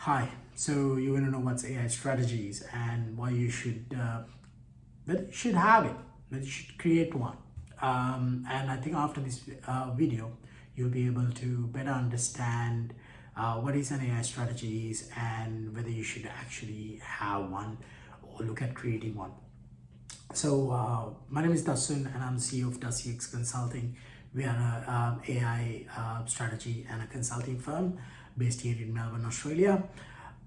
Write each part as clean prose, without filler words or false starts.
Hi, so you want to know what's AI strategies and why you should that you should have it, that you should create one. And I think after this video, you'll be able to better understand what is an AI strategies and whether you should actually have one or look at creating one. So my name is Dasun and I'm CEO of DASX Consulting. We are a AI strategy and a consulting firm based here in Melbourne, Australia.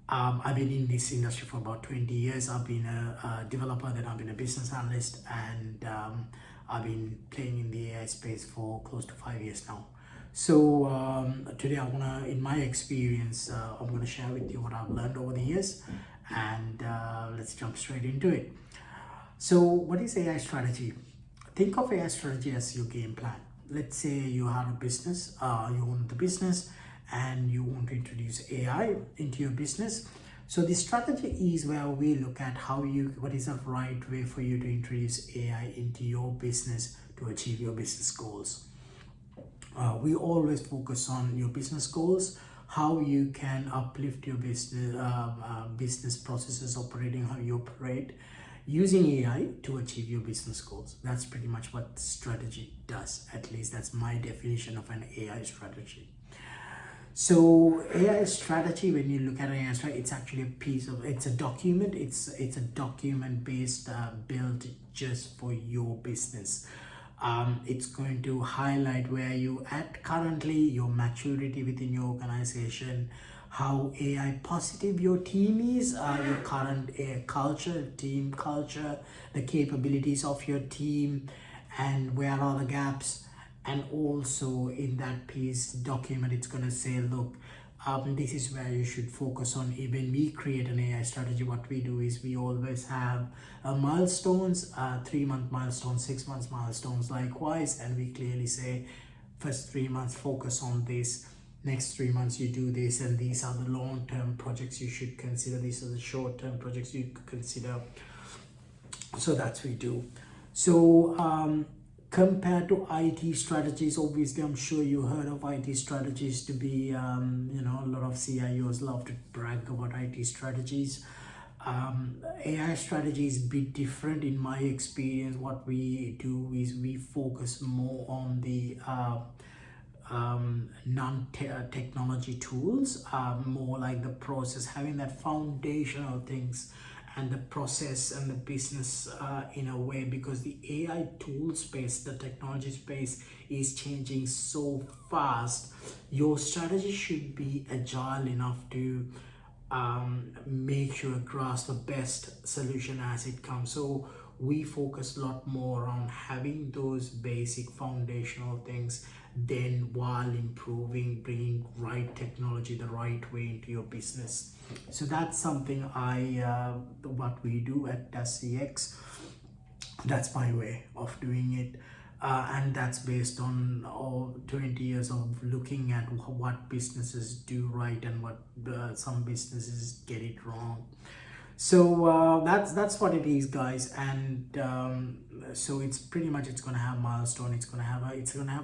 I've been in this industry for about 20 years. I've been a developer, then I've been a business analyst, and I've been playing in the AI space for close to 5 years now. So today in my experience, I'm gonna share with you what I've learned over the years, and let's jump straight into it. So what is AI strategy? Think of AI strategy as your game plan. Let's say you have a business, you own the business, and you want to introduce AI into your business. So the strategy is where we look at what is the right way for you to introduce AI into your business to achieve your business goals. We always focus on your business goals, how you can uplift your business processes, operating how you operate using AI to achieve your business goals. That's pretty much what strategy does. At least that's my definition of an AI strategy. So AI strategy, when you look at an AI strategy, it's actually it's a document. It's a document based built just for your business. It's going to highlight where you at currently, your maturity within your organization, how AI positive your team is, your current team culture, the capabilities of your team, and where are the gaps. And also in that piece document, it's going to say, look, this is where you should focus on. When we create an AI strategy, what we do is we always have milestones, 3-month milestones, 6 months milestones likewise, and we clearly say first 3 months focus on this, next 3 months you do this, and these are the long-term projects you should consider, these are the short-term projects you could consider. So that's what we do. So compared to IT strategies, obviously I'm sure you heard of IT strategies to be a lot of CIOs love to brag about IT strategies. AI strategy is a bit different in my experience. What we do is we focus more on the non-technology tools, more like the process, having that foundational things and the process and the business in a way, because the AI tool space, the technology space is changing so fast. Your strategy should be agile enough to make sure grasp the best solution as it comes. So we focus a lot more on having those basic foundational things, then while improving, bringing right technology the right way into your business. So that's something what we do at DASCX. That's my way of doing it. And that's based on 20 years of looking at what businesses do right and what some businesses get it wrong. So that's what it is, guys. And so it's pretty much, it's going to have milestone, it's going to have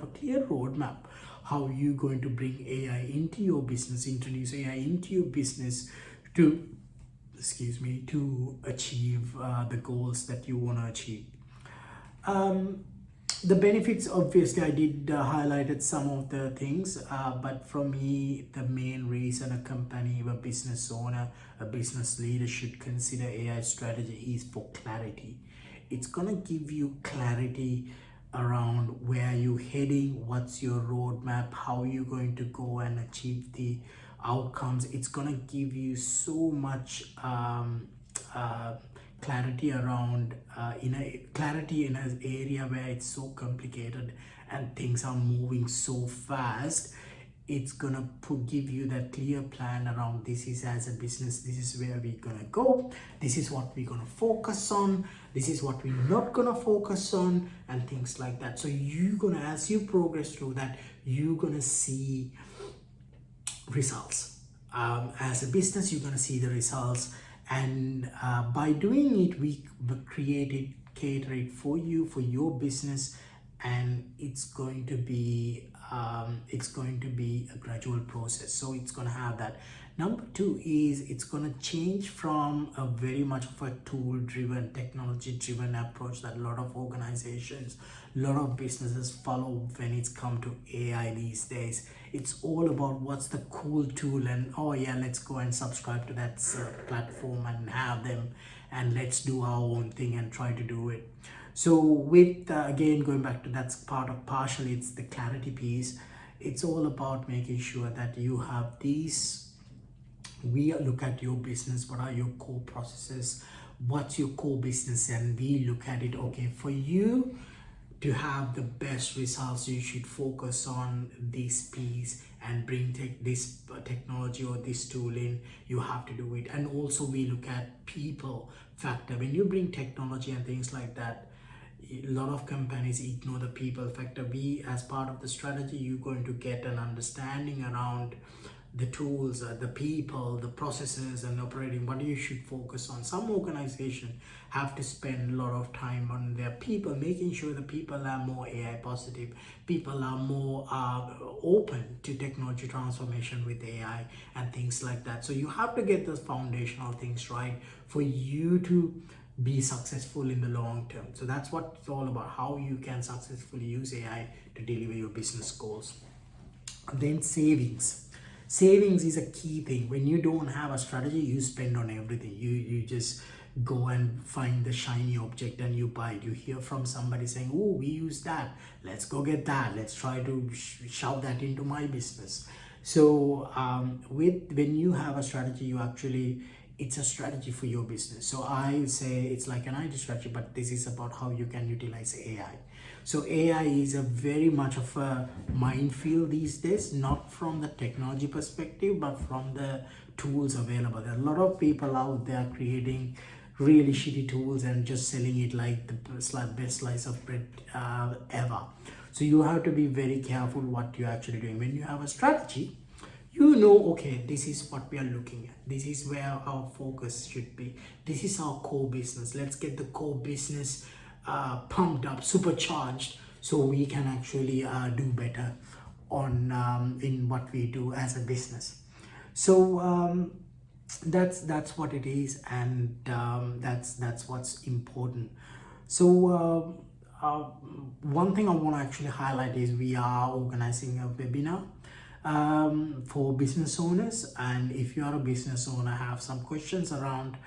a clear roadmap how you going to bring AI into your business, introduce AI into your business to achieve the goals that you want to achieve. The benefits, obviously I did highlighted some of the things, but for me the main reason a company, a business owner, a business leader should consider AI strategy is for clarity. It's gonna give you clarity around where you're heading, what's your roadmap, how you're going to go and achieve the outcomes. It's gonna give you so much clarity around clarity in an area where it's so complicated and things are moving so fast. It's gonna give you that clear plan around, this is as a business, this is where we're gonna go, this is what we're gonna focus on, this is what we're not gonna focus on, and things like that. So you're gonna, as you progress through that, you're gonna see results. As a business, you're gonna see the results, and by doing it, we cater it for you, for your business, and it's going to be it's going to be a gradual process. So it's going to have that. Number two is it's going to change from a very much of a tool driven, technology driven approach that a lot of organizations, a lot of businesses follow when it's come to AI these days. It's all about what's the cool tool, and oh yeah, let's go and subscribe to that platform and have them, and let's do our own thing and try to do it. So with again going back to that's part of partially it's the clarity piece. It's all about making sure that you have these. We look at your business, what are your core processes, what's your core business, and we look at it. Okay, for you to have the best results, you should focus on this piece and bring this technology or this tool in. You have to do it. And also we look at people factor. When you bring technology and things like that, a lot of companies ignore the people factor. We, as part of the strategy, you're going to get an understanding around the tools, the people, the processes and operating, what you should focus on. Some organizations have to spend a lot of time on their people, making sure the people are more AI positive, people are more open to technology transformation with AI and things like that. So you have to get those foundational things right for you to be successful in the long term. So that's what it's all about, how you can successfully use AI to deliver your business goals. And then savings is a key thing. When you don't have a strategy, you spend on everything. You just go and find the shiny object and you buy it. You hear from somebody saying, oh, we use that, let's go get that, let's try to shove that into my business. So when you have a strategy, you actually, it's a strategy for your business. So I say it's like an IT strategy, but this is about how you can utilize AI. So AI is a very much of a minefield these days, not from the technology perspective, but from the tools available. There are a lot of people out there creating really shitty tools and just selling it like the best slice of bread ever. So you have to be very careful what you're actually doing. When you have a strategy, you know, okay, this is what we are looking at. This is where our focus should be. This is our core business. Let's get the core business pumped up, supercharged, so we can actually do better on in what we do as a business. So that's what it is, and that's what's important. So one thing I want to actually highlight is we are organizing a webinar for business owners, and if you are a business owner, have some questions around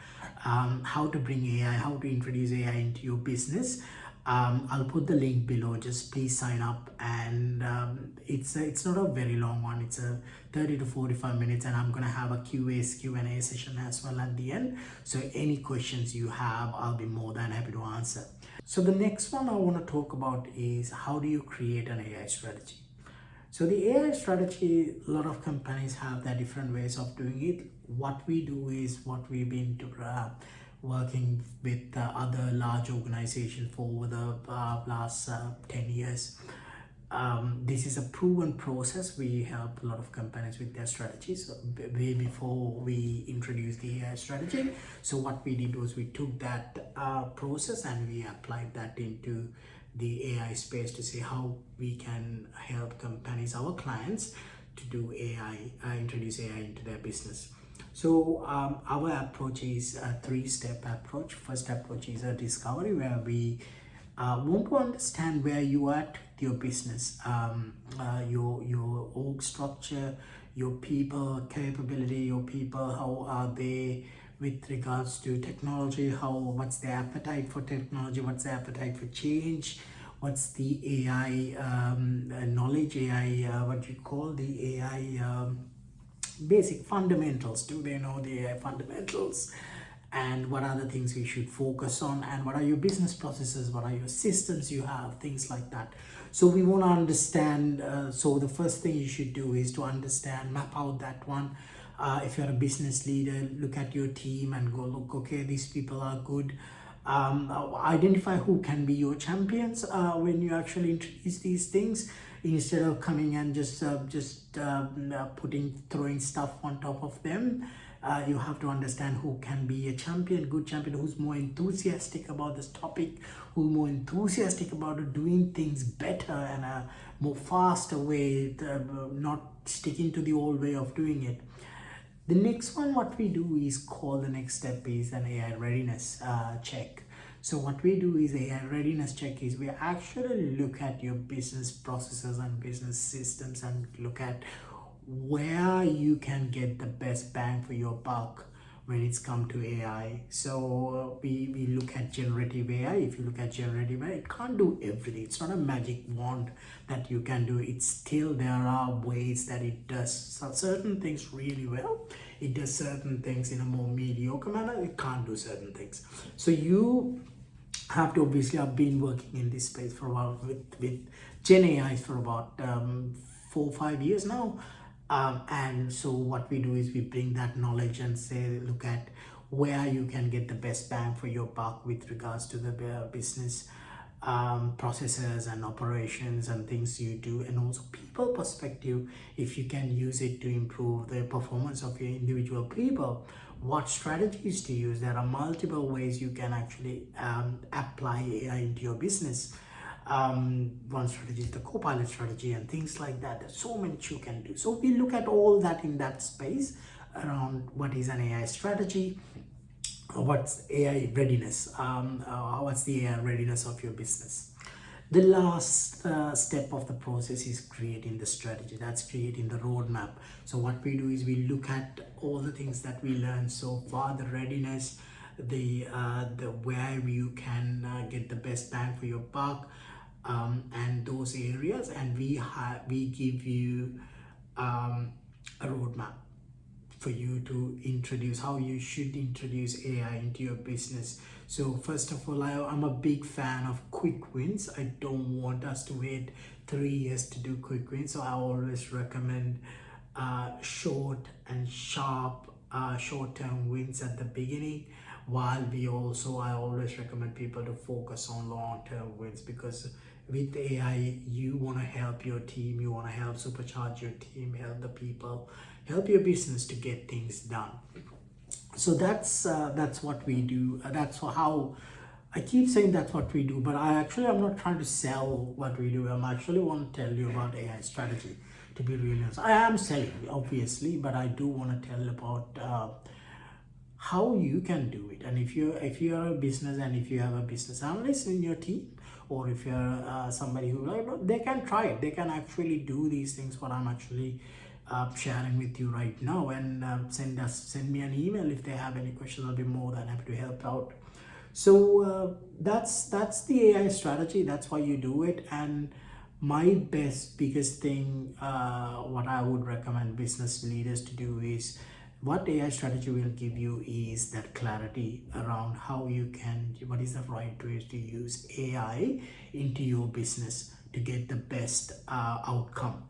how to bring AI, how to introduce AI into your business, I'll put the link below. Just please sign up, and it's not a very long one. It's a 30 to 45 minutes, and I'm gonna have a Q&A session as well at the end. So any questions you have, I'll be more than happy to answer. So the next one I want to talk about is how do you create an AI strategy. So the AI strategy, a lot of companies have their different ways of doing it. What we do is what we've been working with other large organizations for over the last 10 years. This is a proven process. We help a lot of companies with their strategies way before we introduced the AI strategy. So what we did was we took that process and we applied that into the AI space to see how we can help companies, our clients, to do AI, introduce AI into their business. So our approach is a three-step approach. First approach is a discovery, where we want to understand where you are at with your business, your org structure, your people capability, your people, how are they with regards to technology, what's their appetite for technology, what's their appetite for change, what's the AI knowledge, AI, what you call the AI basic fundamentals. Do they know the AI fundamentals? And what are the things we should focus on, and what are your business processes, what are your systems you have, things like that. So we want to understand, so the first thing you should do is to understand, map out that one. If you're a business leader, look at your team and go, look, okay, these people are good. Identify who can be your champions when you actually introduce these things. instead of coming and just throwing stuff on top of them. You have to understand who can be a champion, good champion, who's more enthusiastic about this topic, who's more enthusiastic about doing things better and a more faster way, not sticking to the old way of doing it. The next one, what we do is called, the next step is an AI readiness check. So what we do is AI readiness check is we actually look at your business processes and business systems and look at where you can get the best bang for your buck when it's come to AI. So we look at generative AI. If you look at generative AI, it can't do everything. It's not a magic wand that you can do. It's still, there are ways that it does certain things really well. It does certain things in a more mediocre manner. It can't do certain things. So you have to, obviously, I've been working in this space for a while with Gen AI for about 4 or 5 years now. And so what we do is we bring that knowledge and say, look at where you can get the best bang for your buck with regards to the business processes and operations and things you do, and also people perspective. If you can use it to improve the performance of your individual people, what strategies to use. There are multiple ways you can actually apply AI into your business. One strategy is the co-pilot strategy and things like that. There's so much you can do. So we look at all that in that space around what is an AI strategy, what's AI readiness, what's the AI readiness of your business. The last step of the process is creating the strategy. That's creating the roadmap. So what we do is we look at all the things that we learned so far, the readiness, the where you can get the best bang for your buck, and those areas, and we give you a roadmap for you to introduce how you should introduce AI into your business. So first of all, I'm a big fan of quick wins. I don't want us to wait 3 years to do quick wins. So I always recommend short and sharp short-term wins at the beginning, while I always recommend people to focus on long-term wins, because with AI you want to help your team, you want to help supercharge your team, help the people, help your business to get things done. So that's what we do. That's how I keep saying that's what we do, but I'm not trying to sell what we do. I'm actually want to tell you about AI strategy, to be really honest. I am selling, obviously, but I do want to tell about how you can do it. And if you're a business, and if you have a business analyst in your team, or if you're somebody who, they can try it. They can actually do these things what I'm actually sharing with you right now, and send me an email if they have any questions. I'll be more than happy to help out. So that's the AI strategy. That's why you do it. And my biggest thing, what I would recommend business leaders to do is, what AI strategy will give you is that clarity around what is the right way to use AI into your business to get the best outcome.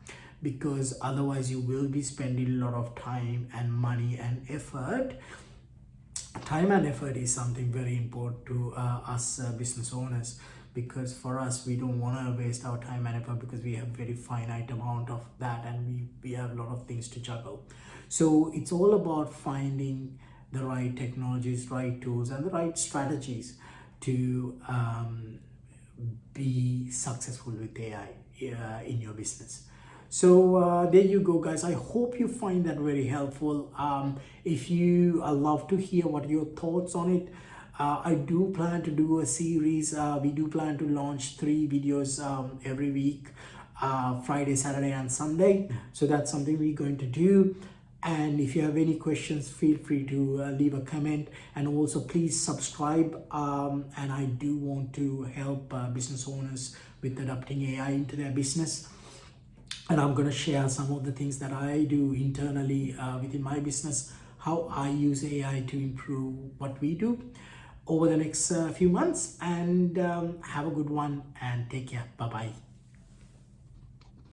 Because otherwise you will be spending a lot of time and money and effort. Time and effort is something very important to us business owners, because for us, we don't want to waste our time and effort, because we have very finite amount of that, and we have a lot of things to juggle. So it's all about finding the right technologies, right tools, and the right strategies to be successful with AI in your business. So there you go, guys. I hope you find that very helpful. If you, I love to hear what your thoughts on it. I do plan to do a series. We do plan to launch 3 videos every week, Friday, Saturday, and Sunday. So that's something we're going to do. And if you have any questions, feel free to leave a comment, and also please subscribe. And I do want to help business owners with adopting AI into their business. And I'm going to share some of the things that I do internally within my business, how I use AI to improve what we do over the next few months. And have a good one, and take care. Bye-bye.